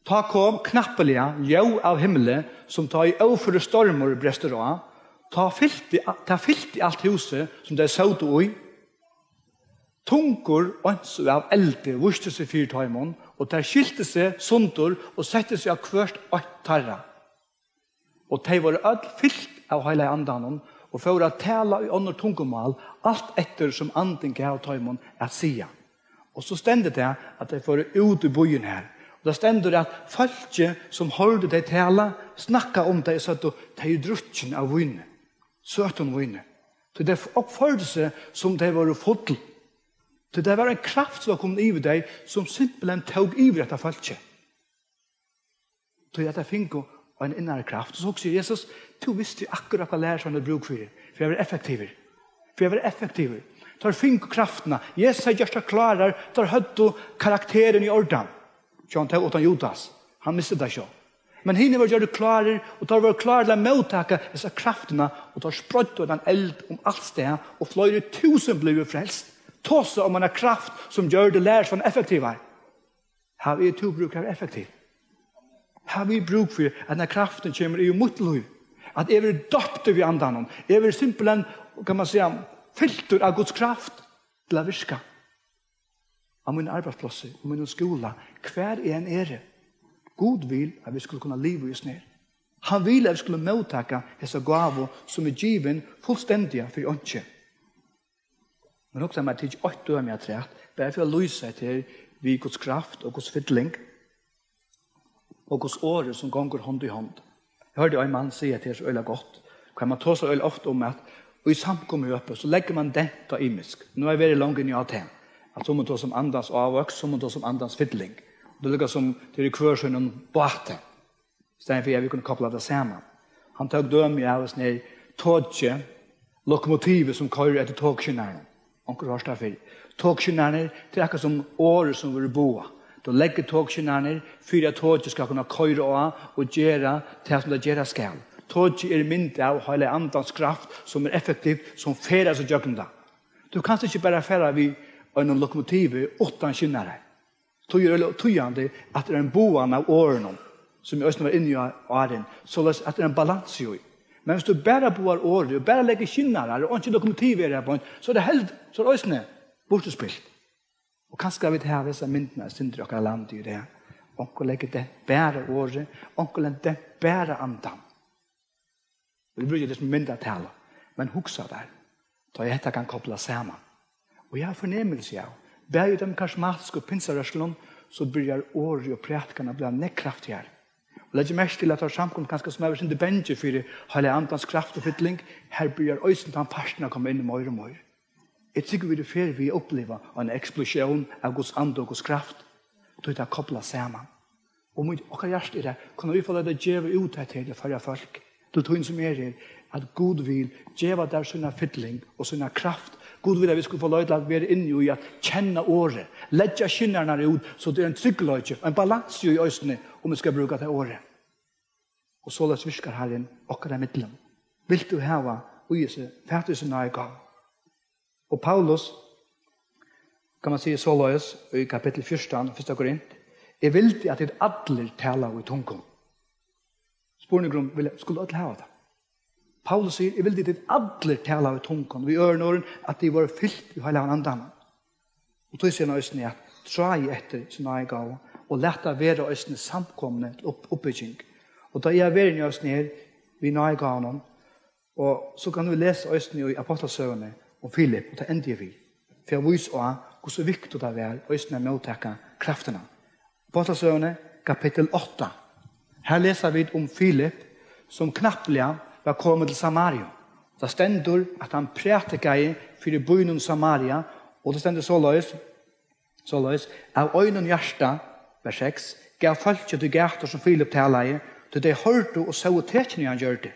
Speaker 1: Ta kom knappelige, ljø av himmelen, som ta i overføre stormer brester av, ta fyllt i alt huset som det så du i, tungur ønsker av elde vurste seg 4 timer, og der skilte seg sundur og sette seg av kvørst 8 tarra. Og de var ødel fyllt av hele andanen, og for å tale i andre tungumal, alt etter som anden gav timen at sia. Og så stender det at de får ut i byen her. Og det stender at folk som hørte de tale, snakka om det, så at de er drutten av vynne, søten vynne. Så det oppførte seg som de var fotl. Så det var en kraft som var kommet i deg, som simpelthen tog i dette falske. Så jeg fikk en innere kraft. Så sier Jesus, du visste akkurat hva lærer som det bruk for det. For jeg var effektiver. For jeg var effektiver. Tar fikk kraftene. Jesus sier just klarer, tar høtt karakteren i orden. Så han tar utan Judas. Han mistet det ikke. Men hinne var gjort klarer, og tar var klar til å mottaka disse kraftene, og tar sprøtt og den eld om alt sted, og flere tusen blir frelst. Tåse om man har kraft som gjør det lærer sånn effektivere. Har vi to bruk her effektiv? Har vi bruk for at denne kraften kommer i mot liv? At jeg vil døpte vi andan. Jeg vil simpelthen, kan man säga, filter av Guds kraft til å virke. Av mine arbeidsplasser, av mine skoler, hver en det. God vil at vi skulle kunne leve oss ned. Han vil at vi skulle mottaka disse gaver som given fullstendige for åndsje. Men også har jeg tidlig 8 år med at bare for å lyse til vi Guds kraft og Guds fytling og Guds åre som gonger hånd i hånd. Jeg hørte en mann si at det så øyla godt. Kan man ta så øyla ofte om at og i samkommet oppe så legger man dent av imisk. Nå er vi veldig langt inn i Aten. At så må ta som andans avvøks, så må ta som andans fytling. Det ligger som til kvørsønnen båten. Stedet for jeg vi kunne koppla det sammen. Han tok døm i av oss ned togje, lokomotivet som kører etter togskinnerne. Onkel hørste her før. Togskinnerne til akkurat som året som vi boa. Da legger togskinnerne for at togje skal kunne køyre av og gjøre til som det gjøre skal. Togje mindre av hele andans kraft som effektiv, som ferer seg gjøkken da. Du kan ikke bare fære vi en lokomotiv åttan skinnere. Tøyande at det en boan av årene som i var inne i åren, så at det en balans i. Men hvis du bare boar året, og bare legger skinnere, og ikke lokomotiv her på, så det helt, så det øsne bortespilt. Og kanskje vi ha disse myndene sindre og land i det. Onkel legger det bare året, onkel legger det bare andan. Vi bruker det som mynda tale, men huksa der, da jeg dette kan koppla sammen. Og jeg har fornemmelse av, bare i de karismatiske pinsarøslene, så begynner året og prætkene bli nekkraftigere. Og legger mest til at det er samkommet ganske som er sin debenge for hele andans kraft og fytling, her begynner øysen til han partene komme inn i mer og mer. Jeg tykker vi det før vi opplever en eksplosjon av Guds ande og Guds kraft, da det er kopplet sammen. Og mot okker hjerte i det, kan vi få det gjøre ut her til for folk, til tog som her, at Gud vil gjøre der sånne fytling og sånne kraft. Gud vil at vi skulle få lov til at vi er inne i at kjenne året, legge skinnerne ut, så det er en tryggløyde, en balans i øsene, om vi skal bruke det året. Og så løs virker Herren, okker er midtelen. Vil du hava ugese, fættis og nøye gav. Og Paulus, kan man si så løs, i kapittel 14, 1. Korint, jeg vil at det alle taler i tungen. Spørningen skulle alle hava det. Paulus sier, jeg vil at alle taler i tungen. Vi gjør noen at de var fyllt i hele andan. Og så sier han østene at trai etter sin nøye gav, og lette være østene samkomne oppbygging. Og da jeg er i østene her, vi nøye gav noen, og så kan vi lese østene i apostelsøvene, og Philip, og det ender vi. For jeg viser også hvor så viktig det er å østene mottakke kraftene. Apostelsøvene, kapittel 8. Her leser vi om Philip, som knappelig var kommet til Samaria. Det stender at han prætiker for byen Samaria, og det stender såleis, av øynene hjerte, vers 6, gav folk til gater som Philip taler, til de hørte og så tekene han gjør det.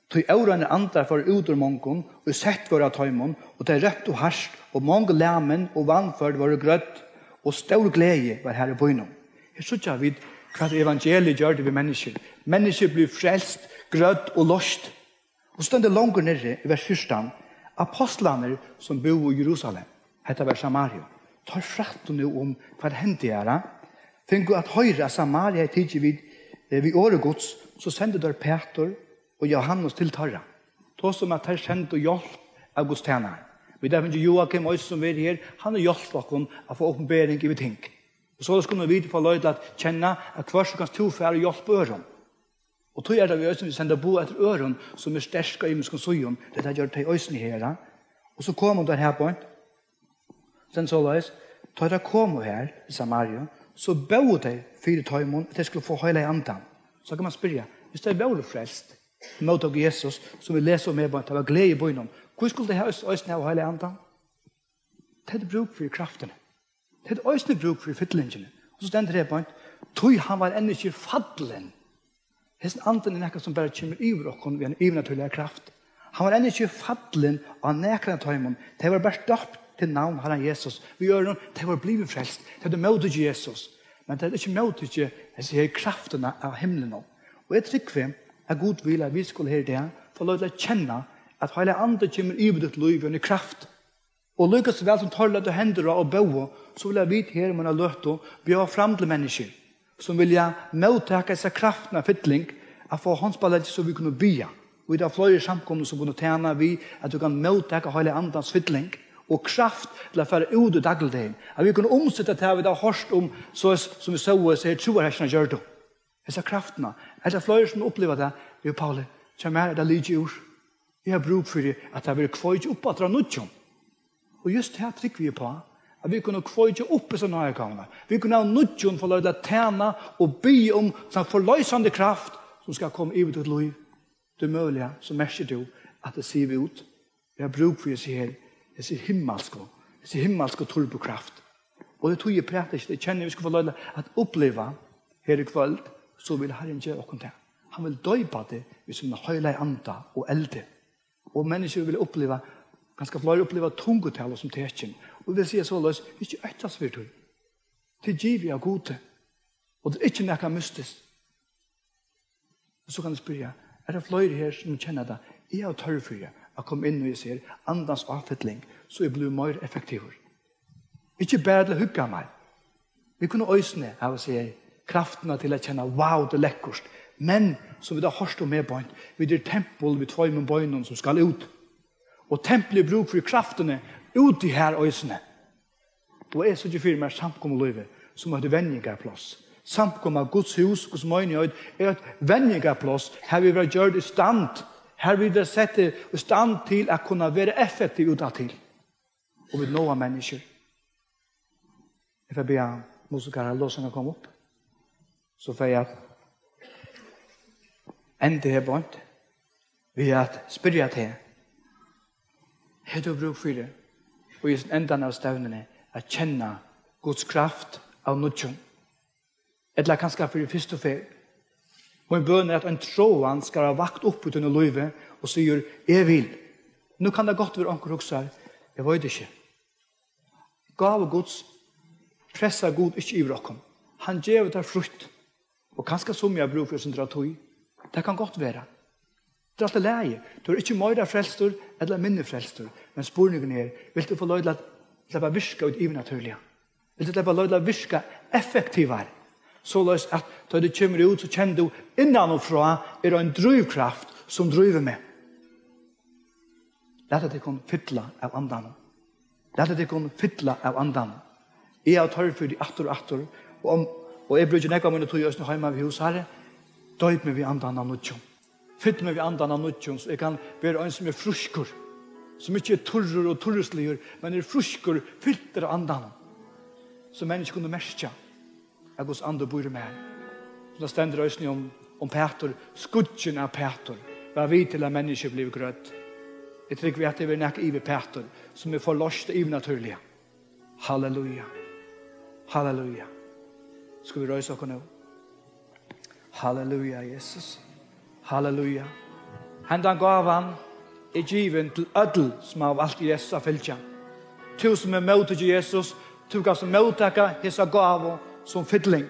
Speaker 1: Tog årene andre for utermongen, og sett var av tøymon, og de røpt og harst, og mange lemmen og vannførd var grøtt, og stor glede var her i byen. Her synes vi hva evangeliet gjør det ved mennesker. Mennesker blir frelst, grøtt og lost. Og så stender langt nede i vers 14, apostlene som bor i Jerusalem, heter vers Samaria, tar fratt nå om hva det hendte her. Finner at høyre Samaria er tidlig vid åregods, så sender der Peter og Johannes til Tarra. To som at her sender hjelp av Guds tjenere. Vi der finner Joakim og som er her, han har hjulpet oss å få åpenbering i ting. Og så skulle vi få lov til å kjenne at hver som kan stå for å hjelpe øren. Og tog det vi øyne vi sender bo etter øren som er sterske i menneskene søgen. Det gjør det øyne her. Og så kom hun der her på en. Sen så løs, da de kom her i Samaria, så bød de 4 tøymon at de skulle få hele andan. Så kan man spørre, hvis de bød frelst, mot Jesus, som vi leser om her, det var glede i bøynen, hvor skulle de ha øyne ha hele andan? Det er bruk for kraftene. Det er øyne bruk for fytlingene. Og så stender det på en, tog han var ennå ikke faddelen. Hesten anden er noe som bare kommer over oss ved en overnaturlig kraft. Han var ennå ikke faddelen av nekene tøymon. Det var bare støpt til navn Herren Jesus. Vi gjør noe, det var blivet frelst. Det var møtet Jesus. Men det ikke møte ikke, jeg sier kraftene av himmelen. Og jeg trykker at Gud vil at vi skulle her det, for å kjenne at hele andre kommer i ditt liv under kraft. Og lykkes vel som tar det hender og bøe, så vil jeg vite her om man har løtt og bjør frem til mennesker, som vil jeg møttake seg kraften av fytling, at få håndsballet så vi kunne bya. Og det er flere samkomne som kunne tjene vi, at du kan møttake hele andres fytling, og kraft til å føre ut i dagligdagen. At vi kunne omsette til at vi har hørt om, så som vi så her troerhersene gjør det. Disse kraftene. Er det flere som opplever det? Jo, Pauli, som er det lydig ord. Jeg har bruk for det at jeg vil kvøyde opp at det er nødtjom. Og just her trykker vi på at vi kunne kvøyde opp i sånne nøyegavene. Vi kunne ha nødtjom for å la tjene og be om sånn forløsende kraft som skal komme i ditt liv. Det er mulig, så merker du at det sier vi ut. Jeg har bruk for det, jeg sier himmelsk turbokraft. Og det tog jeg prater ikke, det kjenner vi skal få lov at oppleve her i kveld, så vil Herren gjøre åkken til. Han vil døype det hvis vi høyler anda og elde. Og mennesker vil oppleve, ganske flere oppleve tungotaler som tekken. Og det sier så løs, ikke øytas vi tog. Det giver vi av gode. Og det er ikke noe mystisk. Og så kan jeg spørre, er det flere her som kjenner det? Jeg har tørre for det. Jeg kom inn og jeg sier, andans avfettling, så jeg blir mer effektiv. Ikke bare til å hugge meg. Vi kunne øsne av å si kraftene til å kjenne, wow, det er lekkert. Men, som vi da hørst om med bøynt, vi er tempel, vi tvøy med bøynene som skal ut. Og tempelet bruk for kraftene ut i her øsne. Og jeg så ikke fyrer meg samkommet livet, som har det vendingerplass. Samkommet av Guds hus, Guds møgnøyd, er et vendingerplass, her vi vil gjøre det i stand. Her vil vi sette i stand til å kunne være effektiv ut av til. Og vi nå av mennesker. Jeg får be musikere låsene komme opp. Så får jeg enda her bort. Vi har spørre til. Har du bruk for det? Og i enden av stevnene å kjenne Guds kraft av nødtjøn. Eller kanskje for det første fer. Og en bøn er at en troen skal ha vakt opp ut under livet og sier, jeg vil. Nå kan det godt være anker også her. Jeg vet ikke. Gav Guds pressa Gud ikke i vrokken. Han gjør det frukt. Og kanskje som jeg bruker sin dratøy. Det kan godt være. Det er alltid leie. Du er ikke mer frelstor eller mindre frelstor. Men spørningen er, vil du få lov til å slippe virke ut i naturlige? Vil du slippe lov til å virke effektivere? Så løs at da du kommer ut, så kjenner du innan og fra er det en drivkraft som driver med. Lett at det kan fytle av andan. Lett at det kan fytle av andan. Jeg har tørre for de atter og atter. Og jeg bruker nekva mine tog i Østene hjemme ved hos herre. Døyp meg ved andan av nødtjøn. Fytt meg ved andan av nødtjøn, så jeg kan være en som er frusker. Som ikke er turrer og turresliger, men er frusker, fytter av andan. Så mennesker kunne merke at hos andre bor med her. Så da stender Østene om Peter, skudgen av Peter. Hva vi til at mennesker blir grøtt. Jeg tror vi at det er nekka i ved Peter, som er forløst i naturlige. Halleluja. Halleluja. Skal vi røyse oss nå? Halleluja, Jesus. Halleluja. Hendan gavan er given til ødel som har valgt Jesus av fylkja. Tu som er møte til Jesus, tu kan som møteka hessa gavo som fytling.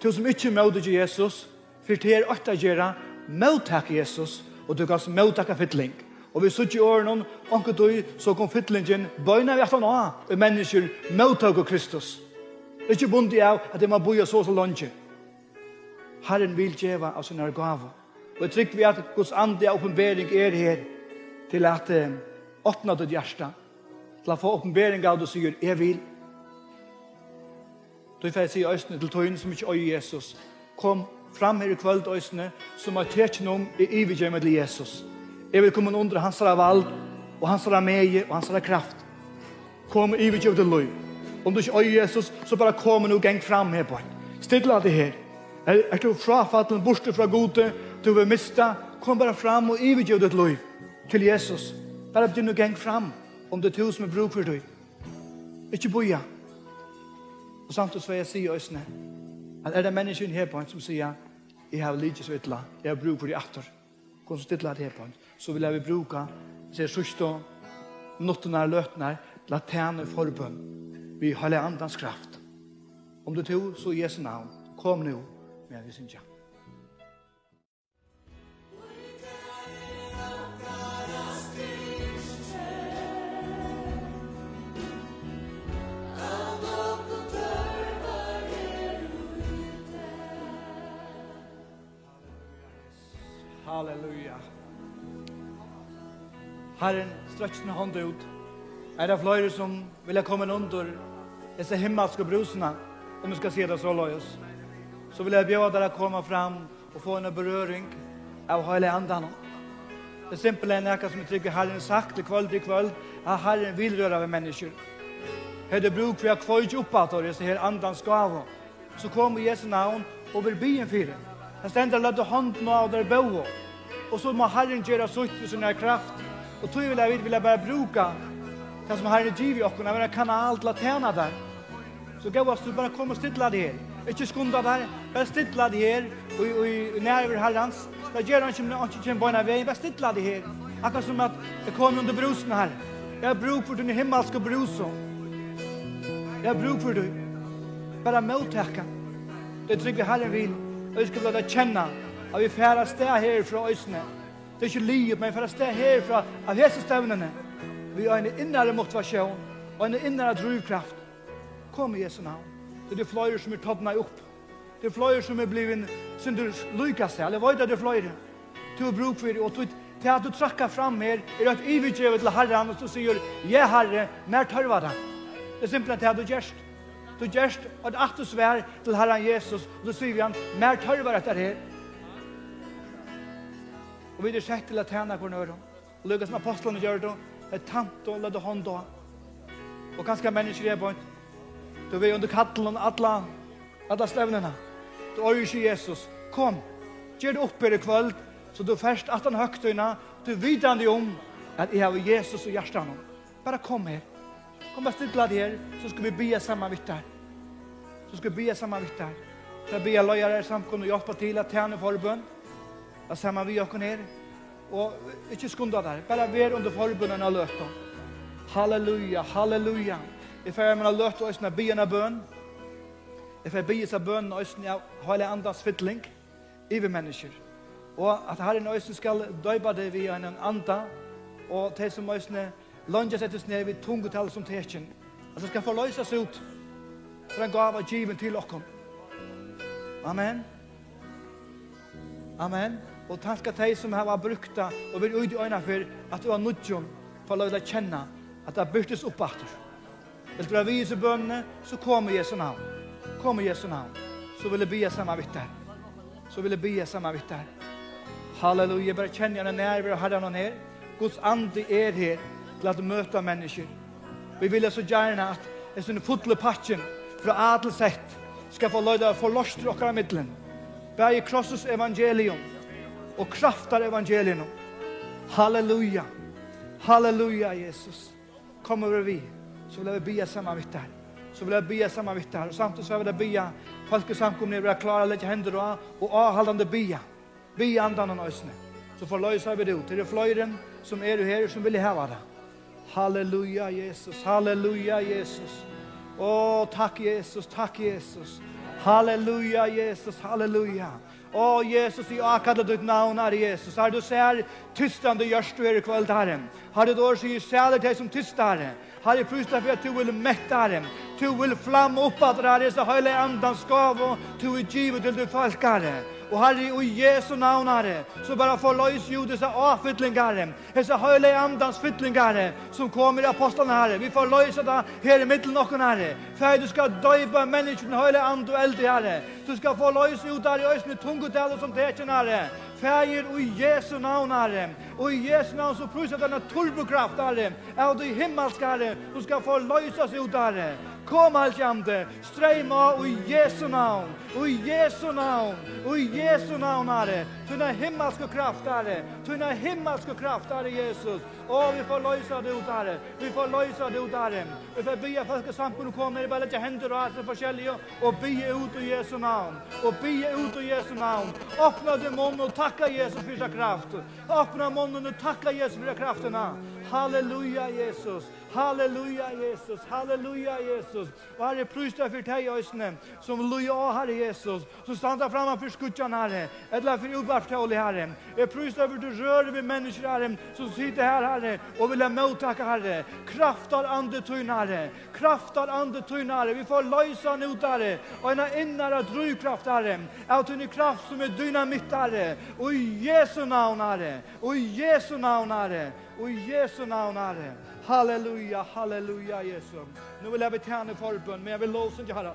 Speaker 1: Tu som ikke møte til Jesus, for til er åtta gjerra, møteka Jesus, og tu kan som møteka fytling. Og vi sutt i åren, onke du, så kom fytlingen, bøyna vi at han og mennesker møteka Kristus. Det er ikke bundet av at det må bo så langt. Herren vil gjøre av sin gave. Og jeg trykker vi at Guds ande åpenbering er her til at åpne ditt hjerte. Til å få åpenbering av det og sier, jeg vil. Da får jeg si østene til tøyene som ikke øye Jesus. Kom fram her i kveld østene som har tjekket om i ivergjemmet til Jesus. Jeg vil komme under hans vald og hans meie og hans kraft. Kom i ivergjemmet til liv. Om du ikke øye Jesus, så bare kom og gang fram her på. Stille det her. Er du frafattelen borte fra gode, du vil miste, kom bare fram og ivergjøv ditt liv til Jesus. Bare begynn å gang fram om det er to som er bruk for deg. Ikke boja. Og samtidig så vil jeg si i øsene, at er det mennesker her på som sier, jeg har litt så ytla, jeg har bruk for de atter. Kom så stille det her på så vil jeg bruke, sier sørste, nottene løtene, laterne forbønn. Vi har andans kraft. Om du tror, så i Jesu navn. Kom nu, med vi synger. Halleluja. Herren stretcher sin hånd ut. Det flere som vil komme under disse himmelske brusene, om vi skal se det så løs. Så vil jeg bjøde dere komme fram og få en berøring av hele andan. Det simpelt er noe som jeg trykker Herren sagt til kveld, at Herren vil røre ved mennesker. Har det bruk for å kvøyde opp at disse her andans gaver, så kommer Jesu navn og vil bli en fire. Han stender lødde hånden av der bo. Og så må Herren gjøre sutt i sin kraft. Og tog vil jeg bare bruke det som Herren giver oss, når jeg kan alt la tjene der. Så gå oss, du bare kom og stille det her. Ikke skunda der, bare stille det her, og nærmere Herrens. Da gjør han ikke en bøyne vei, bare stille det her. Akkurat som at jeg kom under brusen her. Jeg har bruk for dine himmelske bruser. Jeg har bruk for det. Bare mottakke. Det trygge Herren vil. Og vi skal la deg kjenne at vi færer sted her fra øsene. Det er ikke livet, men vi færer sted her fra av hese stevnene. Vi har en innere motivasjon og en innere drivkraft. Kom i Jesu navn. Det er flere som tatt opp. Det er flere som blivet synder lykke seg. Eller hva er det flere? Du har bruk for det, og til at du trakker fram her, et ivergjevet til Herren, og så sier, ja Herre, mer tørver det. Det er simpelthen til at du gjørst. Du gjørst et atmosfær til Herren Jesus, og så sier vi han, mer tørver dette her. Og vi er sett til å tjene på nøren. Og lykkes som apostlene gjør det, det er tant og lødde hånd da. Og kanskje mennesker er på en. Du er under kattelen alle stevnene. Du er ikke Jesus. Kom, gjør det opp her i kveld, så du først at han høgtøyene, du videre om at jeg har Jesus og hjertet. Bare kom her. Kom bare stille det her, så skal vi be sammen vidt der. Så skal vi be sammen vidt der. Så be løyere samkomne og hjelpe til at tjene forbønn. Da sammen vi åker her. Og ikke skunda der. Bare være under forbønnen og løte. Halleluja, halleluja. Jeg får med å løte oss når byen av bønn. Jeg får be seg bønn og oss når hele andres fytling i vi mennesker. Og at Herren oss skal døybe det via en anda. Og til som oss lønner seg til ned vid tungetall som tekken. At det skal få løses ut. For en gav av given til oss. Amen. Amen. Og takk skal de som har brukt det og vil ut i øynene for at du har nødgjøn for å la deg kjenne at det byttes opp etter. Hvis du har vise bønnene, så kommer Jesu navn. Kommer Jesu navn. Så vil jeg be sammen vidt der. Så vil jeg be sammen vidt der. Halleluja. Bare kjenner jeg nærmere Herren her. Guds ande er her til at møte mennesker. Vi vil så gjerne at en sånn fotle patchen fra adelsett skal få løyde for lostre okkar av middelen. Bare i Krossus evangelium og kraftar evangelium. Halleluja. Halleluja, Jesus. Kom over vi. Så vil jeg be sammen vidt der. Så vil jeg be sammen vidt der. Og samtidig så vil jeg be folkesamkomne vil jeg klare å legge hender og avholdende be. Be andan og nøysene. Så får løyse vi det ut. Det er fløyren som er her som vil heve det. Halleluja, Jesus. Halleluja, Jesus. Takk, Jesus. Takk, Jesus. Halleluja, Jesus. Halleluja. Jesus, i akkurat ditt navn, Herre Jesus. Herre, du ser tystande gjørst du her i kveld, Herre. Herre, du sier sæler til som tyst, Herre. Herre, prøvd for at du vil mette, Herre. Du vil flamme opp at det er så høylig andans gav, og du vil give til du folk, Herre. Og Herre, i Jesu navn, Herre, så bare forløys jo disse avfytlinger, Herre. Disse høylige andans fytlinger, Herre, som kommer i apostlene, Herre. Vi forløys det her i middelen noen, Herre. For du skal døybe menneskene høylige and og elde, Herre. Du skal forløys jo der i øsene tungetallet som tekken, Herre. Fægir i Jesu navn, Herre. Og i Jesu navn så prøver denne turbokraft, Herre. Av det himmelske, Herre. Du skal forløyses ut, Herre. Kom alt jamte, streyma i Jesu navn, i Jesu navn, i Jesu navn, Herre. Tunna himmelske kraft, Herre. Tunna himmelske kraft, Herre Jesus. Vi får løysa det ut, Herre. Vi får løysa det ut, Herre. Vi får be folk samfunnet komme ned, bare lette hender og alt det forskjellige, og be ut i Jesu navn. Og be ut i Jesu navn. Åpna din munn og takka Jesus for sin kraft. Åpna munnen og takka Jesus for krafterna. Halleluja, Jesus. Halleluja, Jesus. Halleluja, Jesus. Och Herre, pröjsta för dig ösne som loja, Herre Jesus. Så stanna framan för skutjan, Herre. Eller för utvarftålig, Herre. Jag pröjsta för du rör vid människor, Herre, som sitter här, Herre, och vill mottaka, Herre. Kraftar andetyn, Herre. Kraftar andetyn, Herre. Vi får lösa nu, Herre. Och en innare drivkraft, Herre. Att en kraft som är dynamit, Herre. Och i Jesu namn, Herre. Och i Jesu namn, Herre. Och i Jesu namn, Herre. Halleluja, halleluja, Jesus. Nu vill jag betjäna förbön, men jag vill låsa inte, Herre.